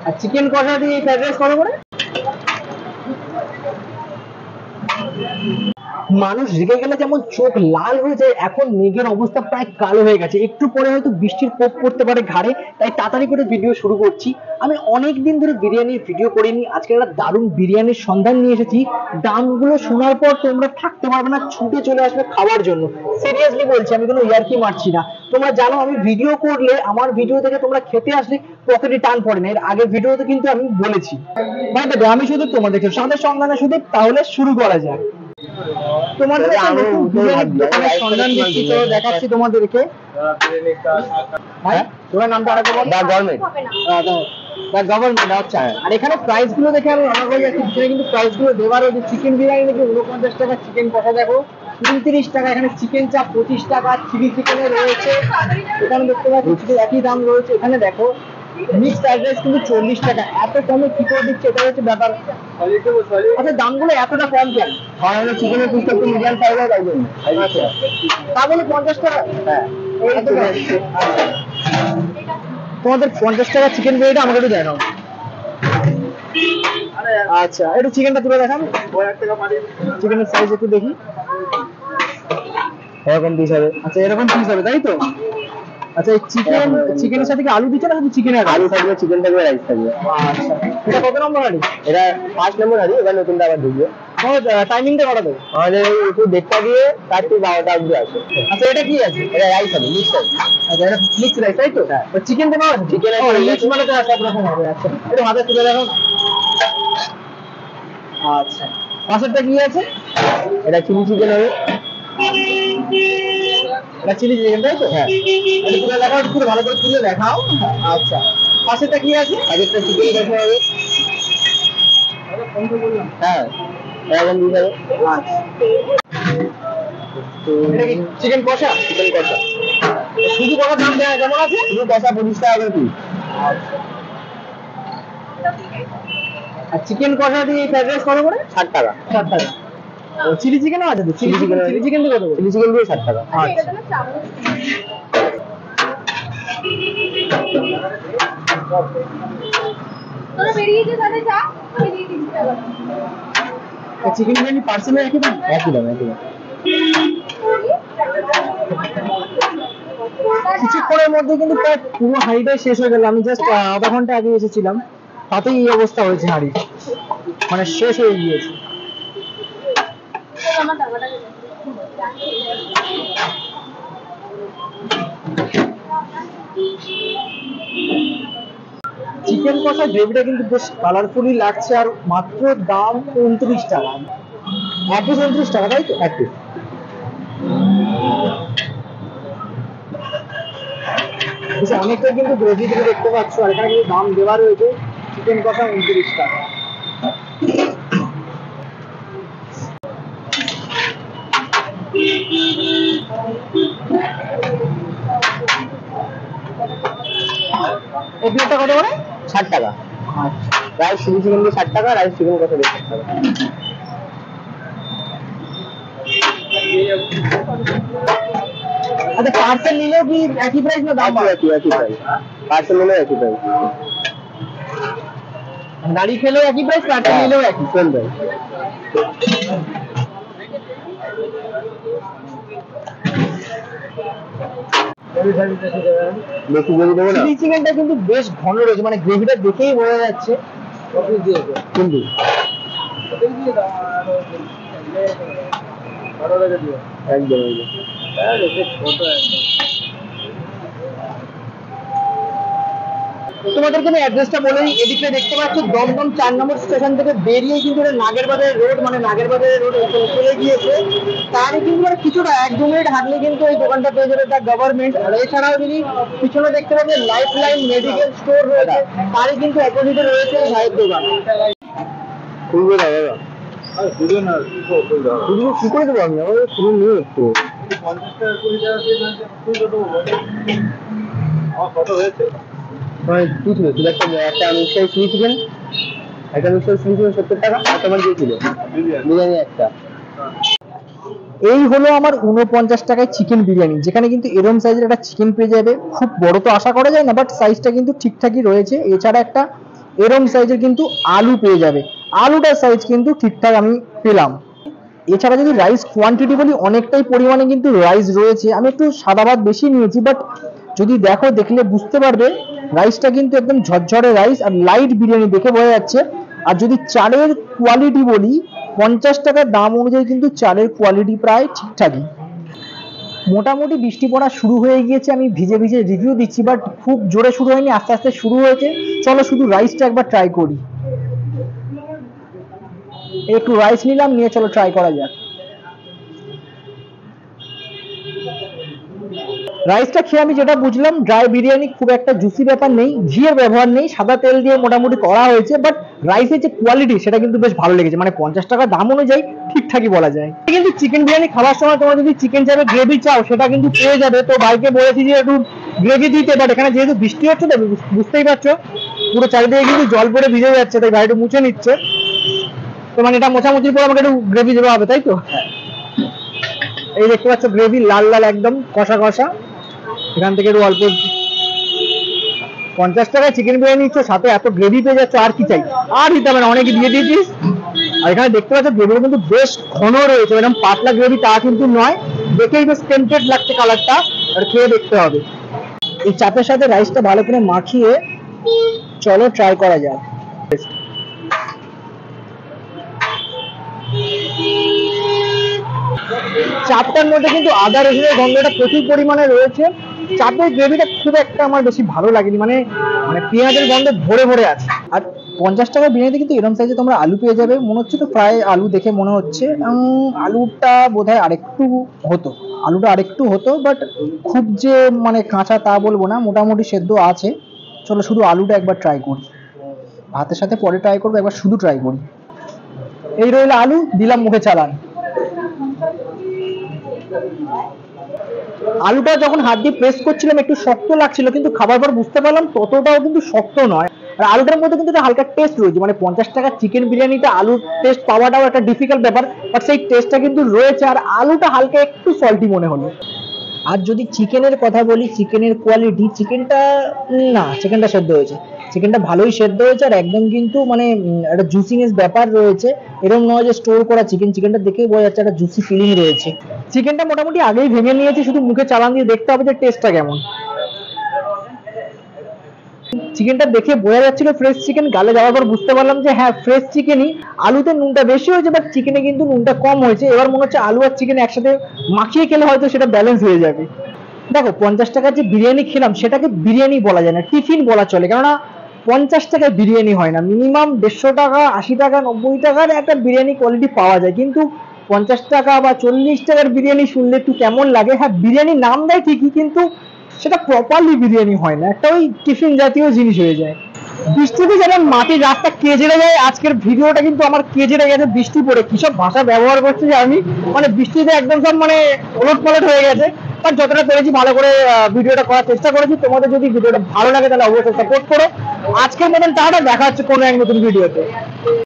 আর chicken কষা দিয়ে fried rice কত করে? মানুষ রেগে গেলে যেমন চোখ লাল হয়ে যায়, এখন মেঘের অবস্থা প্রায় কালো হয়ে গেছে, একটু পরে হয়তো বৃষ্টির কোপ পড়তে পারে ঘাড়ে, তাই তাড়াতাড়ি করে ভিডিও শুরু করছি। আমি অনেক দিন ধরে বিরিয়ানির ভিডিও করিনি, আজকে একটা দারুণ বিরিয়ানির সন্ধান নিয়ে এসেছি। দামগুলো শোনার পর তোমরা থাকতে পারবে না, ছুটে চলে আসবে খাওয়ার জন্য। সিরিয়াসলি বলছি, আমি কোনো ইয়ার্কি মারছি না। তোমরা জানো আমি ভিডিও করলে, আমার ভিডিও থেকে তোমরা খেতে আসলে পকেটে টান পড়ে না, এর আগের ভিডিওতে কিন্তু আমি বলেছি। আমি শুধু তোমাদেরকে সামনের সন্ধানে শুধু, তাহলে শুরু করা যাক। তোমাদের একটা নতুন বিরিয়ানির দোকানের সন্ধান দিচ্ছি, তো দেখাচ্ছি তোমাদেরকে। ভাই তোমার নামটা আরেকটা বল। দা গভর্নমেন্ট। দা গভর্নমেন্ট, আচ্ছা। আর এখানে প্রাইস গুলো দেখে আমি অবাক হয়ে যাচ্ছি, এখানে কিন্তু প্রাইস গুলো দেওয়া রয়েছে। চিকেন বিরিয়ানি নাকি 49 টাকা, চিকেন কষা দেখো 29 টাকা, এখানে চিকেন চাপ 25 টাকা, চিলি চিকেনের রয়েছে। এখানে দেখতে পাচ্ছি একই দাম রয়েছে। এখানে দেখো মিক্স ফ্রাইড রাইস কিন্তু 40 টাকা। এত কমে কি করে দিচ্ছে, এটা হচ্ছে ব্যাপার। আচ্ছা দামগুলো এতটা কম কেন? কারণ চিকেনের পিসটা একটু মিডিয়াম সাইজের, তাই জন্য। তা বলে 50 টাকা? হ্যাঁ। তোমাদের 50 টাকা চিকেন বিরিয়ানিটা আমাকে একটু দেখাও। আচ্ছা একটু চিকেনটা তুলে দেখান। চিকেনের সাইজ একটু দেখি। এরকম পিস হবে? আচ্ছা এরকম পিস হবে, তাই তো? আচ্ছা এই চিকেনের সাথে কি আলু দিচ্ছ না শুধু চিকেনের? আলু থাকবে, চিকেন থাকবে, রাইস থাকবে। আচ্ছা এটা কত নম্বর হাঁড়ি? এটা 5 নম্বর হাঁড়ি, এবার নতুনটা আবার ঢুকবে। টাইমিংটা কটা দেবো? আমাদের একটু 1:30 দিয়ে 4 থেকে 12টা অবধি আছে। আচ্ছা এটা কি আছে? এটা রাইস হবে, মিক্স রাইস। আচ্ছা এটা মিক্স রাইস, তাই তো? হ্যাঁ। চিকেন দেবো? চিকেন আছে, মিক্স মানে তো সব রকম হবে। আচ্ছা একটু হাতে তুলে দেখো না। আচ্ছা পাশেরটা কি আছে? এটা চিলি চিকেন হবে। এটা চিলি চিকেন, তাই তো? হ্যাঁ। এটা তুলে দেখাও, একটু ভালো করে তুলে দেখাও। আচ্ছা পাশেরটা কি আছে? আগেরটা চিকেন কষা হবে। হ্যাঁ এরকম দিয়ে যাবে। আচ্ছা তো এটা কি চিকেন কষা? চিকেন কষা শুধু কষা দাম দেওয়া কেমন আছে? শুধু কষা 25 টাকা করে পিস। আচ্ছা আর চিকেন কষা দিয়ে ফ্রাইড রাইস কত করে? 60 টাকা। 60 টাকা। চিলি চিকেনও আছে তো? চিলি চিকেন দিয়ে কত? চিলি চিকেন দিয়ে 60 টাকা। আচ্ছা তোরা বেরিয়ে যা, তাহলে যা আমি দিয়ে দিচ্ছি। চিকেন বিরিয়ানি পার্সেলে একই দাম? একই দাম, একই দাম। কিছুক্ষণের মধ্যে কিন্তু প্রায় পুরো হাঁড়িটাই শেষ হয়ে গেল। আমি জাস্ট আধা ঘন্টা আগে এসেছিলাম, তাতেই এই অবস্থা হয়েছে, হাঁড়ি মানে শেষ হয়ে গিয়েছে। চিকেন কষা গ্রেভিটা কিন্তু বেশ কালারফুলি লাগছে, আর মাত্র দাম 29 টাকা। এক পিস 29 টাকা, তাই তো? এক পিস। অনেকটা কিন্তু গ্রেভি থেকে দেখতে পাচ্ছ, আর এখানে কিন্তু দাম দেওয়া রয়েছে। চিকেন কষা 29 টাকা। এই প্লেটটা কত করে? 60 টাকা। আচ্ছা রাইস চিলি চিকেন দিয়ে 60 টাকা, রাইস চিকেন কষা দিয়ে 60 টাকা। আচ্ছা পার্সেল নিলেও কি একই প্রাইস না দাম? একই প্রাইস। পার্সেল নিলেও একই প্রাইস। দাঁড়িয়ে খেলেও একই প্রাইস, পার্সেল নিলেও একই, সেম প্রাইস। চিলি চিকেনটা কিন্তু বেশ ঘন রয়েছে, মানে গ্রেভিটা দেখেই বোঝা যাচ্ছে। কিন্তু তোমাদেরকে আমি অ্যাড্রেসটা বলেই, এদিকে দেখতে পাচ্ছ দমদম 4 নম্বর স্টেশন থেকে বেরিয়ে কিন্তু নাগেরবাজার রোড, মানে নাগেরবাজার রোড চলে গিয়েছে। তারই কিন্তু মানে কিছুটা 1-2 মিনিট হাঁটলে কিন্তু এই দোকানটা পেয়ে যাবে, দা গভর্নমেন্ট। আর এছাড়াও যদি পিছনে দেখতে পাচ্ছেন লাইফ লাইন মেডিকেল স্টোর রয়েছে, তারই কিন্তু অপোজিটে রয়েছে ভাইয়ের দোকান। খুলবে না দাদা? খুলবে না, কি করে দেবো আমি? আমাদের খুলে নিয়ে একটু 50 টাকা 20 টাকা দিয়ে কত হয়েছে? কি ছিল? একটা মিক্সার চিলি চিকেন, একটা মিক্সার চিলি চিকেন 70 টাকা, আর তোমার দিয়ে ছিল বিরিয়ানি একটা। এই হলো আমার 49 টাকায় চিকেন বিরিয়ানি, যেখানে কিন্তু এরম সাইজের একটা চিকেন পেয়ে যাবে। খুব বড় তো আশা করা যায় না, বাট সাইজটা কিন্তু ঠিকঠাকই রয়েছে। এছাড়া একটা এরম সাইজের কিন্তু আলু পেয়ে যাবে, আলুটার সাইজ কিন্তু ঠিকঠাক আমি পেলাম। এছাড়া যদি রাইস কোয়ান্টিটি বলি, অনেকটাই পরিমাণে কিন্তু রাইস রয়েছে। আমি একটু সাদা ভাত বেশি নিয়েছি, বাট যদি দেখলে বুঝতে পারবে রাইসটা কিন্তু একদম ঝরঝরে রাইস আর লাইট বিরিয়ানি দেখে বোঝা যাচ্ছে। আর যদি চালের কোয়ালিটি বলি, 50 টাকার দাম অনুযায়ী কিন্তু চালের কোয়ালিটি প্রায় ঠিকঠাকই। মোটামুটি বৃষ্টি পড়া শুরু হয়ে গিয়েছে, আমি ভিজে ভিজে রিভিউ দিচ্ছি, বাট খুব জোরে শুরু হয়নি, আস্তে আস্তে শুরু হয়েছে। চলো শুধু রাইসটা একবার ট্রাই করি। একটু রাইস নিলাম, নিয়ে চলো ট্রাই করা যাক। রাইসটা খেয়ে আমি যেটা বুঝলাম, ড্রাই বিরিয়ানি, খুব একটা জুসি ব্যাপার নেই, ঘিয়ের ব্যবহার নেই, সাদা তেল দিয়ে মোটামুটি করা হয়েছে। বাট রাইসের যে কোয়ালিটি সেটা কিন্তু বেশ ভালো লেগেছে, মানে 50 টাকা দাম অনুযায়ী ঠিকঠাকই বলা যায়। কিন্তু চিকেন বিরিয়ানি খাওয়ার সময় তোমরা যদি চিকেন চাপে গ্রেভি চাও সেটা কিন্তু পেয়ে যাবে। তো ভাইকে বলেছি যে একটু গ্রেভি দিতে, বাট এখানে যেহেতু বৃষ্টি হচ্ছে তো বুঝতেই পারছো পুরো চারিদিকে কিন্তু জল পড়ে ভিজে যাচ্ছে, তাই ভাই একটু মুছে নিচ্ছে। তো মানে এটা মোছামুছির পর আমাকে একটু গ্রেভি দেওয়া হবে, তাই তো? এই দেখতে পাচ্ছ গ্রেভি লাল লাল একদম কষা কষা। এখান থেকে একটু অল্প, 50 টাকায় চিকেন বিরিয়ানি নিচ্ছ, সাথে এত গ্রেভি পেয়ে যাচ্ছ, আর কি চাই? আর দিতে হবে না, অনেকে দিয়ে দিয়েছিস। আর এখানে দেখতে পাচ্ছ গ্রেভিটা কিন্তু বেশ ঘন রয়েছে, এরকম পাতলা গ্রেভি তা কিন্তু নয়। দেখেই বেশ টেম্পটেড লাগছে কালারটা, আর খেয়ে দেখতে হবে। এই চাপের সাথে রাইসটা ভালো করে মাখিয়ে চলো ট্রাই করা যাক। চাপটার মধ্যে কিন্তু আদা রসুনের গন্ধটা প্রচুর পরিমাণে রয়েছে। চাপের গ্রেভিটা খুব একটা আমার বেশি ভালো লাগেনি, মানে মানে পেঁয়াজের গন্ধে ভরে ভরে আছে। আর 50 টাকার বিরিয়ানিতে কিন্তু এরকম সাইজে তোমরা আলু পেয়ে যাবে, মনে হচ্ছে তো প্রায় আলু দেখে মনে হচ্ছে। আলুটা বোধহয় আরেকটু হতো, বাট খুব যে মানে কাঁচা তা বলবো না, মোটামুটি সেদ্ধ আছে। চলো শুধু আলুটা একবার ট্রাই করি, ভাতের সাথে পরে ট্রাই করবো, একবার শুধু ট্রাই করি। এই রইল আলু, দিলাম মুখে চালান। আলুটা যখন হাত দিয়ে প্রেস করছিলাম একটু শক্ত লাগছিল, কিন্তু খাবার পর বুঝতে পারলাম ততটাও কিন্তু শক্ত নয়। আর আলুটার মধ্যে কিন্তু একটা হালকা টেস্ট রয়েছে, মানে 50 টাকার চিকেন বিরিয়ানিতে আলুর টেস্ট পাওয়াটাও একটা ডিফিকাল্ট ব্যাপার, বাট সেই টেস্টটা কিন্তু রয়েছে। আর আলুটা হালকা একটু সল্টি মনে হলো। আর যদি চিকেনের কথা বলি, চিকেনের কোয়ালিটি, চিকেনটা সেদ্ধ হয়েছে, চিকেনটা ভালোই সেদ্ধ হয়েছে। আর একদম কিন্তু মানে একটা জুসিনেস ব্যাপার রয়েছে, এরকম নয় যে স্টোর করা চিকেন। চিকেনটা দেখেই বোঝা যাচ্ছে একটা জুসি ফিলিং রয়েছে। চিকেনটা মোটামুটি আগেই ভেঙে নিয়েছি, শুধু মুখে চালান দিয়ে দেখতে হবে যে টেস্টটা কেমন। চিকেনটা দেখে বোঝা যাচ্ছিল ফ্রেশ চিকেন, গালে যাওয়ার পর বুঝতে পারলাম যে হ্যাঁ ফ্রেশ চিকেনই। আলুতে নুনটা বেশি হয়েছে, বাট চিকেনে কিন্তু নুনটা কম হয়েছে। এবার মনে হচ্ছে আলু আর চিকেন একসাথে মাখিয়ে খেলে হয়তো সেটা ব্যালেন্স হয়ে যাবে। দেখো 50 টাকার যে বিরিয়ানি খেলাম সেটাকে বিরিয়ানি বলা যায় না, টিফিন বলা চলে। কেননা 50 টাকায় বিরিয়ানি হয় না, মিনিমাম 150 টাকা, 80 টাকা, 90 টাকার একটা বিরিয়ানি কোয়ালিটি পাওয়া যায়। কিন্তু 50 টাকা বা 40 টাকার বিরিয়ানি শুনলে একটু কেমন লাগে। হ্যাঁ বিরিয়ানির নাম দেয় ঠিকই, কিন্তু সেটা প্রপারলি বিরিয়ানি হয় না, একটা ওই টিফিন জাতীয় জিনিস হয়ে যায়। বৃষ্টিতে যেমন মাটির রাস্তা কেজেড়ে যায়, আজকের ভিডিওটা কিন্তু আমার কেজেড়ে গেছে বৃষ্টি পড়ে। কিসব ভাষা ব্যবহার করছে যে আমি, মানে বৃষ্টিতে একদম সব মানে ওলট পালট হয়ে গেছে। বাট যতটা পেরেছি ভালো করে ভিডিওটা করার চেষ্টা করেছি। তোমাদের যদি ভিডিওটা ভালো লাগে তাহলে অবশ্যই সাপোর্ট করো। আজকের মতন টাটা, দেখা হচ্ছে কোনো এক নতুন ভিডিওতে।